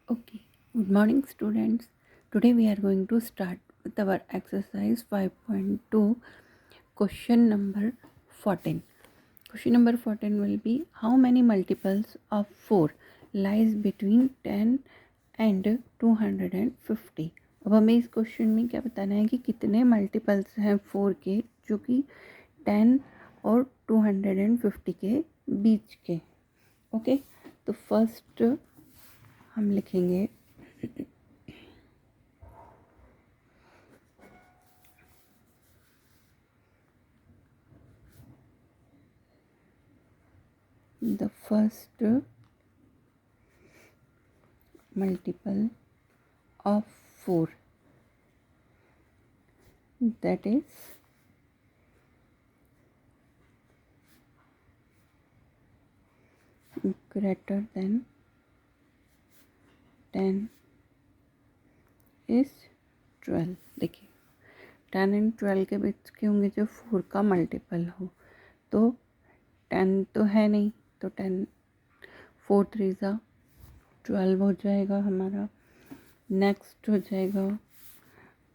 Okay, good morning, students. Today we are going to start with our exercise 5.2, question number 14. Question number 14 will be how many multiples of 4 lies between 10 and 250. अब हमें इस question में क्या बताना है कि कितने मल्टीपल्स हैं 4 के जो कि 10 और 250 के बीच के. ओके, तो फर्स्ट हम लिखेंगे the first multiple of 4, that is greater than 10 is 12. देखिए 10 एंड 12 के बीच के होंगे जो 4 का मल्टीपल हो, तो 10 तो है नहीं, तो 10 4 3 ज़ा 12 हो जाएगा हमारा. नेक्स्ट हो जाएगा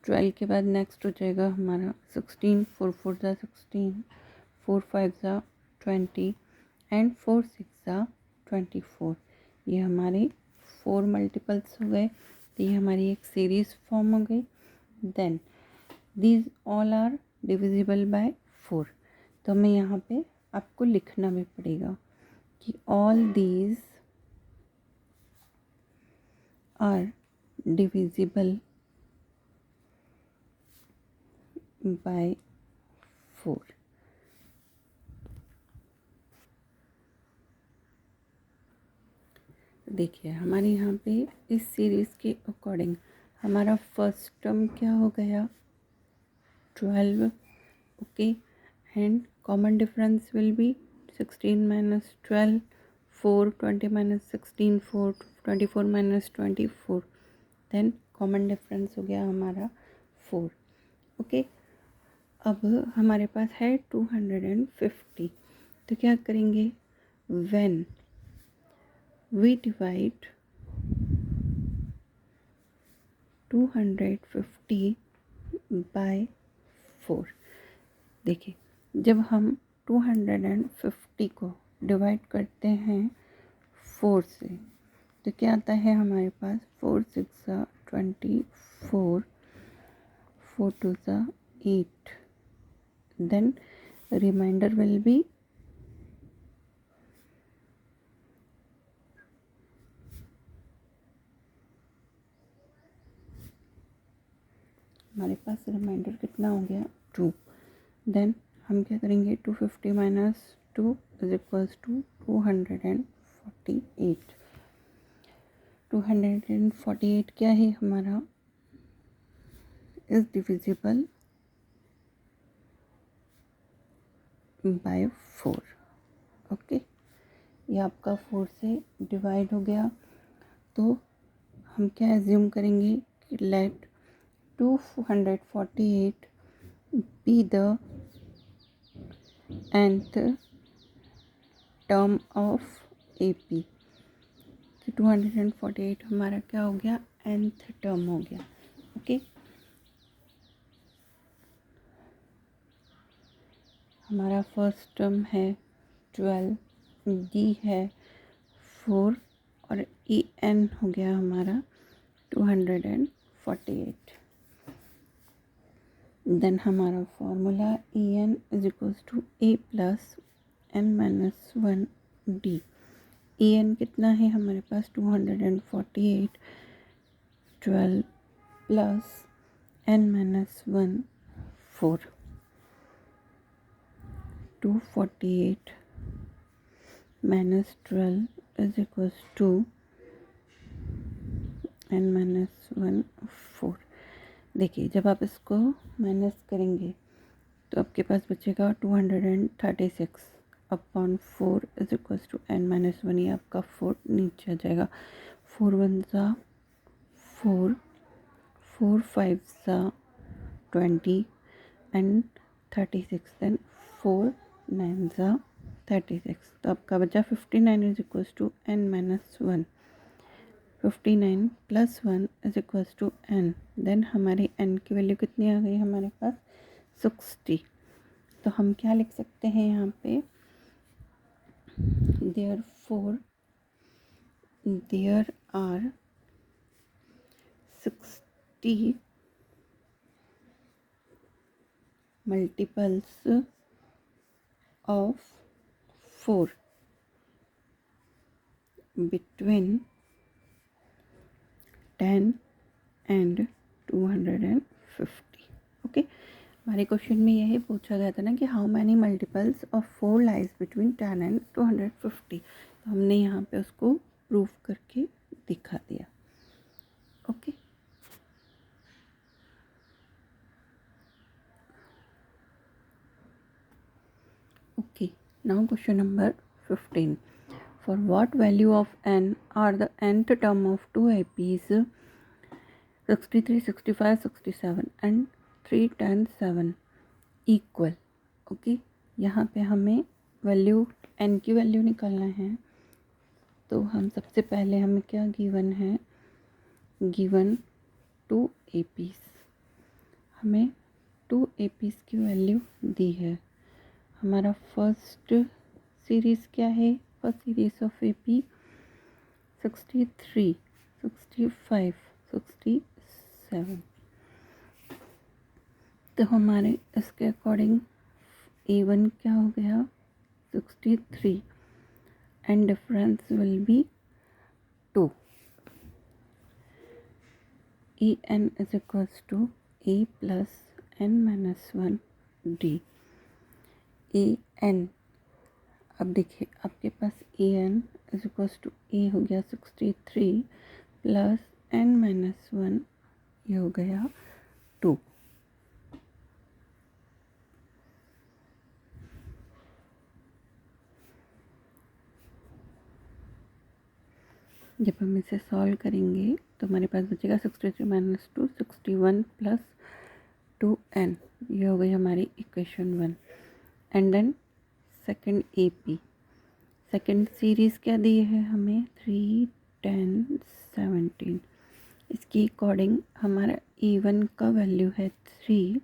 12 के बाद नेक्स्ट हो जाएगा हमारा 16, 4 4 ज़ा 16, 4 5 ज़ा 20 एंड 4 6 ज़ा 24. ये हमारे 4 मल्टीपल्स हो गए, तो ये हमारी एक सीरीज फॉर्म हो गई. Then these all are divisible by 4. तो हमें यहाँ पे आपको लिखना भी पड़ेगा कि all these are divisible by 4. देखिए हमारे यहाँ पे इस सीरीज़ के अकॉर्डिंग हमारा फर्स्ट टर्म क्या हो गया 12. Okay, and common difference will be 16 minus 12, 4 20 minus 16, 4 24 minus 24. Then common difference हो गया हमारा 4. ओके, अब हमारे पास है 250. तो क्या करेंगे, व्हेन we divide 250 by 4. देखिए जब हम 250 को डिवाइड करते हैं 4 से, तो क्या आता है हमारे पास 4 6 24, 4 2 8. देन रिमाइंडर विल बी हमारे पास रिमाइंडर कितना हो गया 2. देन हम क्या करेंगे 250 माइनस 2 इज इक्वल्स टू 248. 248 क्या है हमारा, इज डिविजिबल बाय 4. ओके, ये आपका 4 से डिवाइड हो गया. तो हम क्या एज्यूम करेंगे कि late 248 be the nth term of AP. कि 248 हमारा क्या हो गया, nth टर्म हो गया. ओके, हमारा फर्स्ट टर्म है 12, डी है 4 और ई एन हो गया हमारा 248. देन हमारा formula E N is equals to A plus N minus 1 D. E N कितना है हमारे पास 248, 12 plus N minus 1 4. 248 minus 12 is equals to N minus 1 4. देखिए जब आप इसको माइनस करेंगे तो आपके पास बचेगा 236 upon 4 is equals to N minus 1. ये आपका 4 नीचे आ जाएगा. 4 1 ज़ा 4, 4 5 ज़ा 20 एंड 36. देन 4 9 ज़ा 36. तो आपका बचा 59 is equals to N minus 1. 59 plus 1 is equals to n। Then हमारी n की वैल्यू कितनी आ गई हमारे पास 60। तो हम क्या लिख सकते हैं यहाँ पे, therefore there are 60 multiples of 4 between 10 and 250। Okay, हमारे क्वेश्चन में यही पूछा गया था ना कि how many multiples of 4 lies between 10 and 250। तो हमने यहाँ पे उसको प्रूव करके दिखा दिया। Okay, okay, now question number 15, for what value of n are the nth term of two APs 63, 65, 67 and 3, 10, 7 equal. Okay, यहाँ पे हमें वैल्यू n की वैल्यू निकालना है। तो हम सबसे पहले हमें क्या गिवन है, गिवन 2 APs, हमें 2 APs की वैल्यू दी है। हमारा फर्स्ट सीरीज़ क्या है, फर्स्ट सीरीज़ ऑफ AP 63, 65, 67। तो हमारे इसके अकॉर्डिंग A1 क्या हो गया 63 and difference will B 2। En is equals to A plus n minus 1 D। En, अब देखिए आपके पास En इज इक्वल्स टू ए हो गया 63 प्लस n माइनस 1, ये हो गया 2। जब हम इसे सॉल्व करेंगे तो हमारे पास बचेगा 63 माइनस 2 61 प्लस 2n, ये हो गई हमारी equation 1। And then second AP, second series क्या दी है हमें 3, 10, 17। इसकी अकॉर्डिंग हमारा E1 का वैल्यू है 3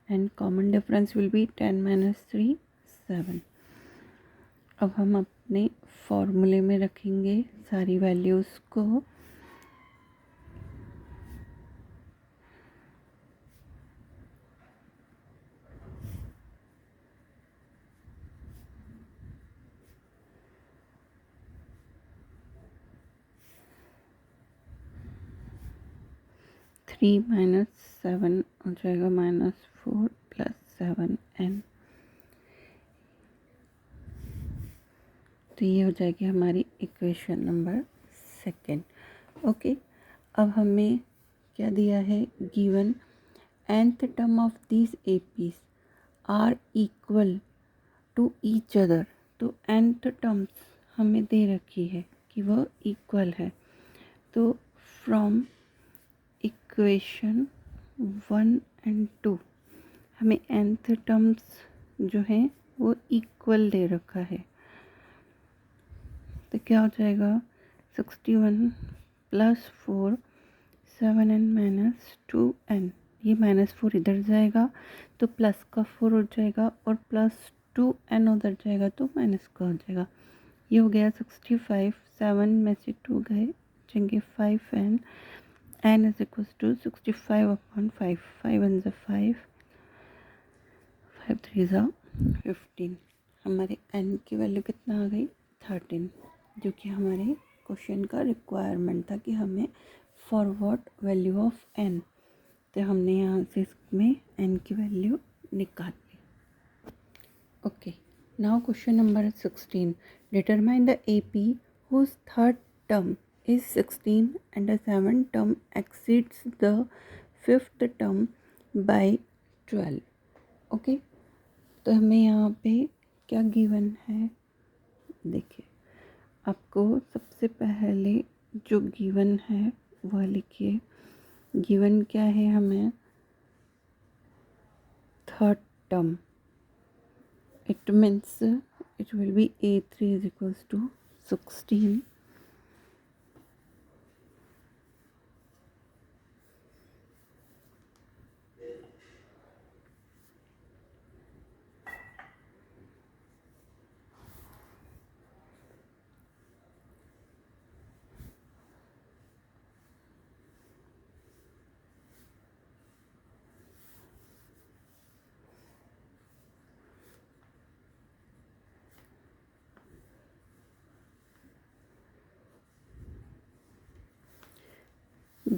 and common difference will B 10 minus 3 7। अब हम अपने फॉर्मूले में रखेंगे सारी वैल्यूज़ को। थ्री माइनस 7 हो जाएगा -4 प्लस 7n। तो ये हो जाएगी हमारी इक्वेशन नंबर सेकंड। ओके, अब हमें क्या दिया है, given nth term of this APs are equal to each other. तो nth टर्म्स हमें दे रखी है कि वह इक्वल है। तो फ्रॉम इक्वेशन 1 एंड 2 हमें nth टर्म्स जो हैं वो इक्वल दे रखा है। तो क्या हो जाएगा 61 प्लस 4 7n माइनस 2n, ये -4 इधर जाएगा तो प्लस का 4 हो जाएगा और प्लस 2n उधर जाएगा तो माइनस का हो जाएगा। ये हो गया 65, 7 में से 2 गए बचेंगे 5n, n is equal to 65 upon 5, 5 1 ज़ा 5, 5 3 ज़ा 15। हमारे n की वैल्यू कितना आ गई 13, जो कि हमारे क्वेश्चन का रिक्वायरमेंट था कि हमें फॉरवर्ड वैल्यू ऑफ n। तो हमने यहाँ से इसमें n की वैल्यू निकाल ली। Okay, now question number 16, determine the AP whose third term is 16 and the seventh term exceeds the fifth term by 12। Okay, तो हमें यहाँ पे क्या गिवन है, देखिए आपको सबसे पहले जो गिवन है वह लिखिए। गिवन क्या है हमें, third term, it means it will be A3 is equals to 16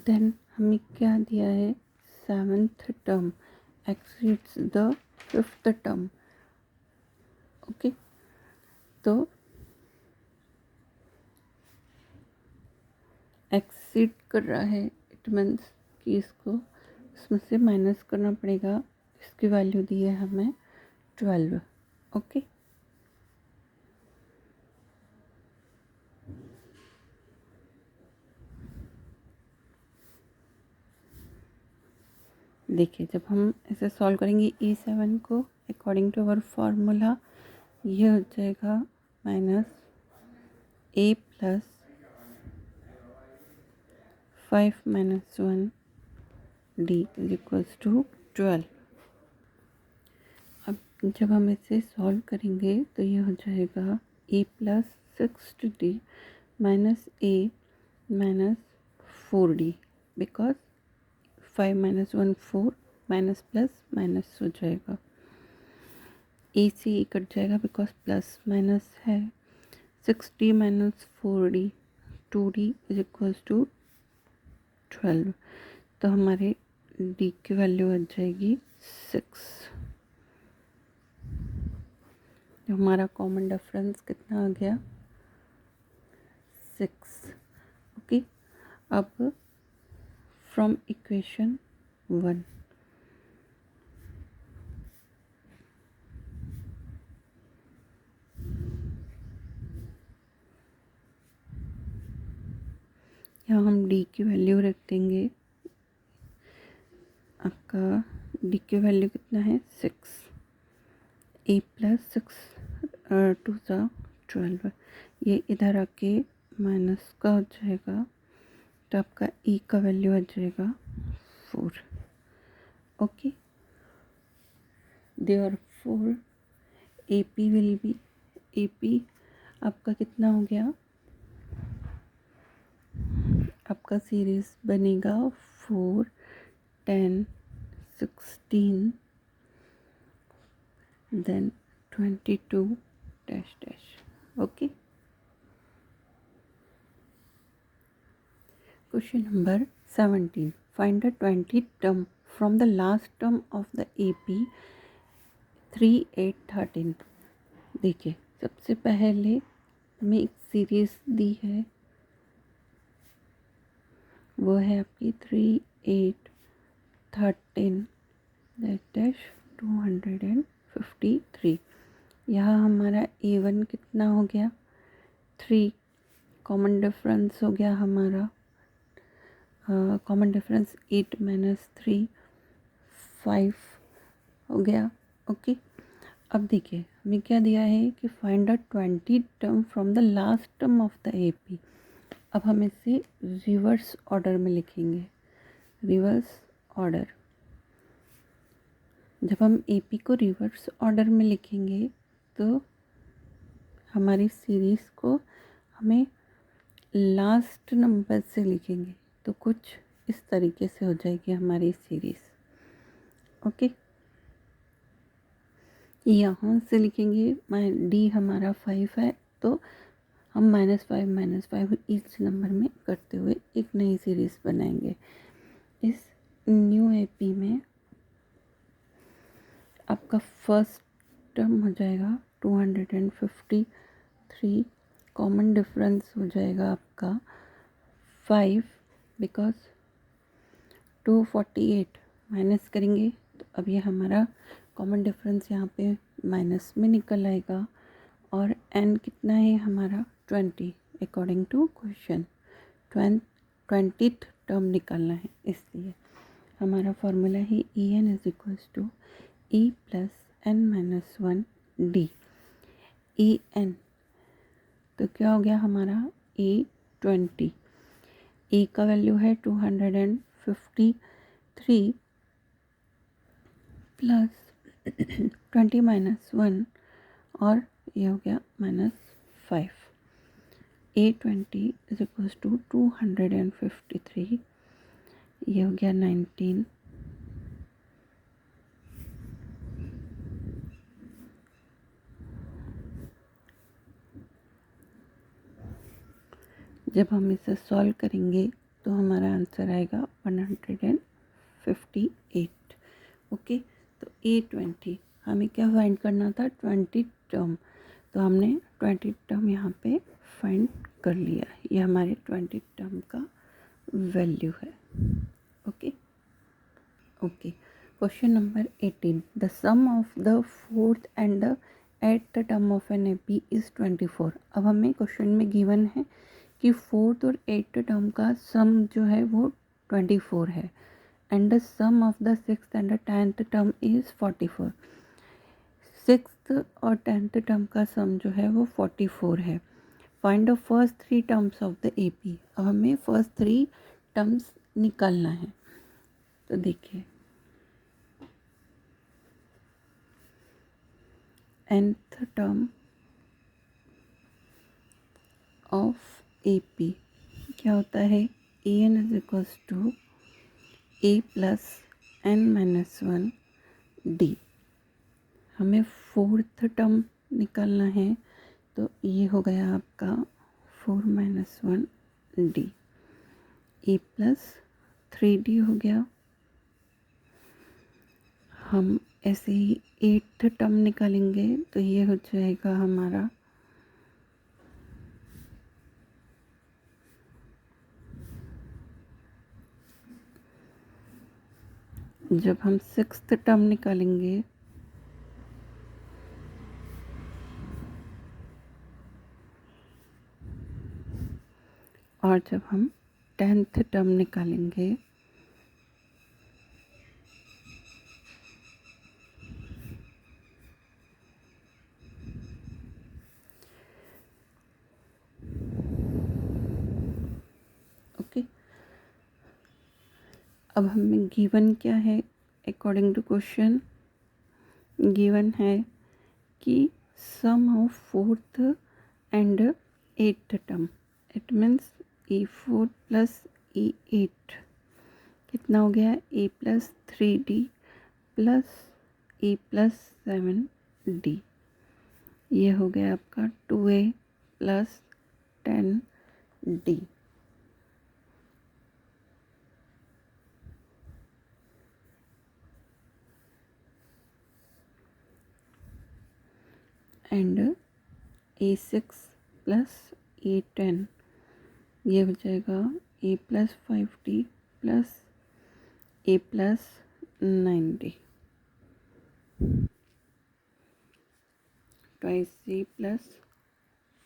then हमें क्या दिया है, 7th term exceeds the 5th term. Okay, तो एक्सीड कर रहा है, इट मीन्स कि इसको इसमें से माइनस करना पड़ेगा। इसकी वैल्यू दी है हमें 12। ओके, देखिए जब हम इसे सॉल्व करेंगे E7 को अकॉर्डिंग टू अवर फार्मूला, ये हो जाएगा -a + 5 - 1 d = 12। अब जब हम इसे सॉल्व करेंगे तो ये हो जाएगा a + 6d - a - 4d, because 5 - 1 4, minus plus minus हो जाएगा। ए से ए कट जाएगा बिकॉज प्लस माइनस है। 6d - 4d 2d = 12। तो हमारे d की वैल्यू आ जाएगी 6। तो हमारा कॉमन डिफरेंस कितना आ गया, 6। ओके, अब फ्रॉम इक्वेशन 1 यहाँ हम d की वैल्यू रख देंगे। आपका d की वैल्यू कितना है, 6। a + 6 2 × 12, ये इधर आके माइनस का हो जाएगा, तो आपका e का वैल्यू आ जाएगा 4। Okay, therefore AP will be, AP आपका कितना हो गया, आपका सीरीज बनेगा 4 10 16 then 22 dash dash. Okay, question number 17, find the 20th term from the last term of the AP 3 8 13। देखिए सबसे पहले हमें एक सीरीज दी है, वो है आपकी 3 8 13 डैश 253। यहाँ हमारा A1 कितना हो गया, 3। कॉमन डिफरेंस हो गया हमारा, कॉमन डिफरेंस 8 - 3 5 हो गया। ओके, अब देखिए हमें क्या दिया है कि find the 20 term from the last term of the AP। अब हम इसे रिवर्स ऑर्डर में लिखेंगे, रिवर्स ऑर्डर। जब हम AP को रिवर्स ऑर्डर में लिखेंगे तो हमारी सीरीज़ को हमें लास्ट नंबर से लिखेंगे, तो कुछ इस तरीके से हो जाएगी हमारी सीरीज़। ओके, यहाँ से लिखेंगे, D हमारा 5 है, तो हम -5 - 5 ईच नंबर में करते हुए एक नई सीरीज़ बनाएंगे। इस न्यू AP में आपका फर्स्ट टर्म हो जाएगा 253, कॉमन डिफरेंस हो जाएगा आपका 5, बिकॉज 248 माइनस करेंगे तो अब ये हमारा कॉमन डिफरेंस यहाँ पे माइनस में निकल आएगा। और n कितना है हमारा 20, according to question 20th term निकालना है, इसलिए हमारा फॉर्मूला है En = E + n - 1 d। En तो क्या हो गया हमारा A20, E का वैल्यू है 253 प्लस 20 - 1 और ये हो गया -5। A20 = 253, ये हो गया 19। जब हम इसे सॉल्व करेंगे तो हमारा आंसर आएगा 158। ओके, तो A20 हमें क्या फाइंड करना था, 20 टर्म, तो हमने 20 टर्म यहाँ पे फाइंड कर लिया। ये हमारे 20 टर्म का वैल्यू है। Okay okay, question number 18, the sum of the fourth and the eighth term of an AP is 24। अब हमें क्वेश्चन में गिवन है कि फोर्थ और एट्थ टर्म का सम जो है वो 24 है, and the sum of the sixth and the 10th term is 44। Sixth और 10th टर्म का सम जो है वो 44 है। Find the first 3 terms of the AP. अब हमें फर्स्ट 3 टर्म्स निकालना है। तो देखिए, nth टर्म ऑफ एपी क्या होता है, an is equals to a plus n minus 1 D. हमें फोर्थ टर्म निकालना है, तो ये हो गया आपका 4 माइनस 1 डी, ए प्लस 3d हो गया। हम ऐसे ही एट्थ टर्म निकालेंगे, तो ये हो जाएगा हमारा जब हम सिक्स्थ टर्म निकालेंगे और जब हम 10th टर्म निकालेंगे, ओके। अब हमें गिवन क्या है, अकॉर्डिंग टू क्वेश्चन गिवन है कि sum of fourth and eighth term, it means E4 plus E8 कितना हो गया, a plus 3d plus a plus 7d। ये हो गया आपका 2a plus 10d। And A6 plus A10, ये हो जाएगा a plus 5d plus a plus 9d, twice a plus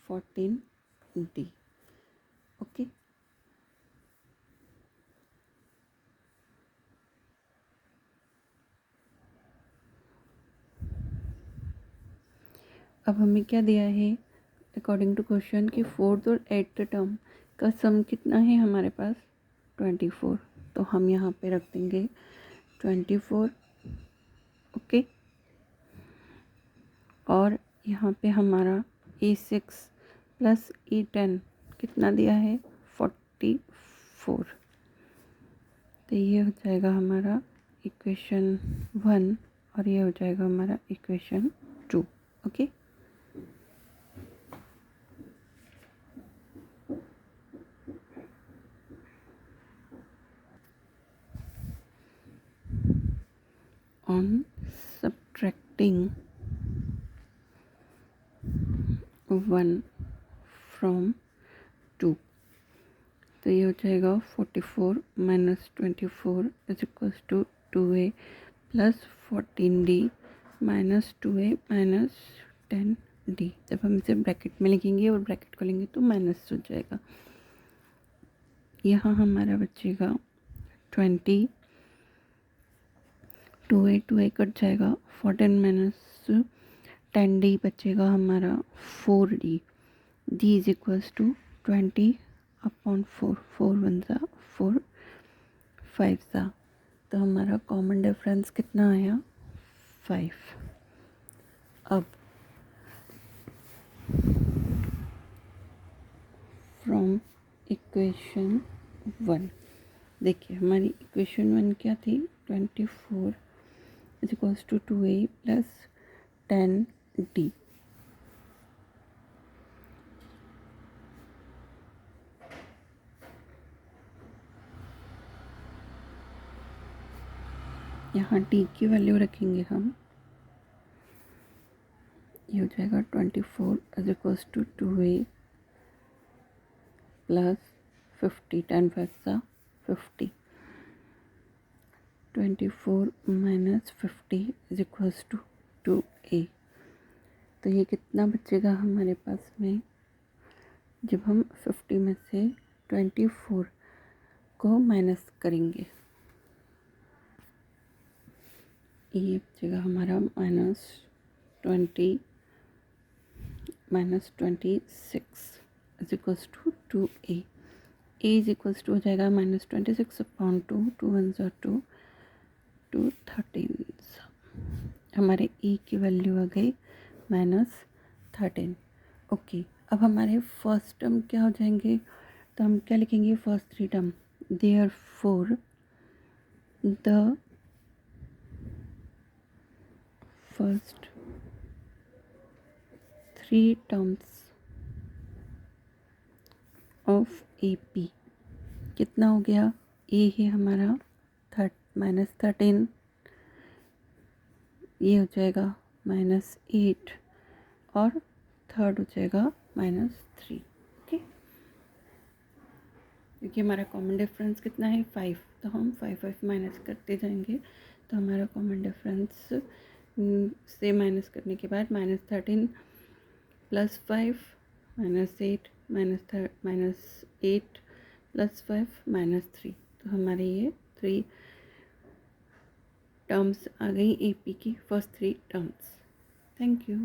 14d। Okay, अब हमें क्या दिया है अकॉर्डिंग टू क्वेश्चन कि फोर्थ और एट्थ टर्म का सम कितना है हमारे पास, 24। तो हम यहाँ पे रख देंगे 24। ओके, और यहाँ पे हमारा A6 प्लस A10 कितना दिया है, 44। तो ये हो जाएगा हमारा इक्वेशन 1 और ये हो जाएगा हमारा equation 2। Okay, on subtracting 1 from 2, तो ये हो जाएगा 44 minus 24 is equals to 2a plus 14d minus 2a minus 10d। जब हम इसे ब्रैकेट में लिखेंगे और ब्रैकेट खोलेंगे तो माइनस हो जाएगा। यहाँ हमारा बचेगा 20, 2a कट जाएगा, 14 माइनस 10d बचेगा हमारा 4d, d is equals to 20 upon 4, 4 1 सा 4, 5 सा, तो हमारा कॉमन डिफरेंस कितना आया, 5। अब फ्रॉम इक्वेशन 1, देखिए हमारी इक्वेशन 1 क्या थी, 24 is equals to 2a plus 10d। यहाँ डी की वैल्यू रखेंगे हम, ये हो जाएगा 24 is equals to 2a plus 50, 10 5 50, 24 minus 50 is equals to 2a। तो ये कितना बचेगा हमारे पास में, जब हम 50 में से 24 को माइनस करेंगे, ये बचेगा हमारा -20 -26 is equals to 2a। a is equals to हो जाएगा -26/2, 2 1 2, 2 13। हमारे e की वैल्यू आ गई -13। ओके, अब हमारे फर्स्ट टर्म क्या हो जाएंगे, तो हम क्या लिखेंगे, first 3 term, therefore the first 3 terms of AP कितना हो गया, ए है हमारा -13, ये हो जाएगा -8 और थर्ड हो जाएगा -3। ओके, क्योंकि हमारा कॉमन डिफरेंस कितना है 5, तो हम 5 माइनस करते जाएंगे, तो हमारा कॉमन डिफरेंस से माइनस करने के बाद -13 + 5 -8 -8 + 5 -3, तो हमारे ये 3 टर्म्स आ गई AP की, फर्स्ट 3 टर्म्स। Thank you.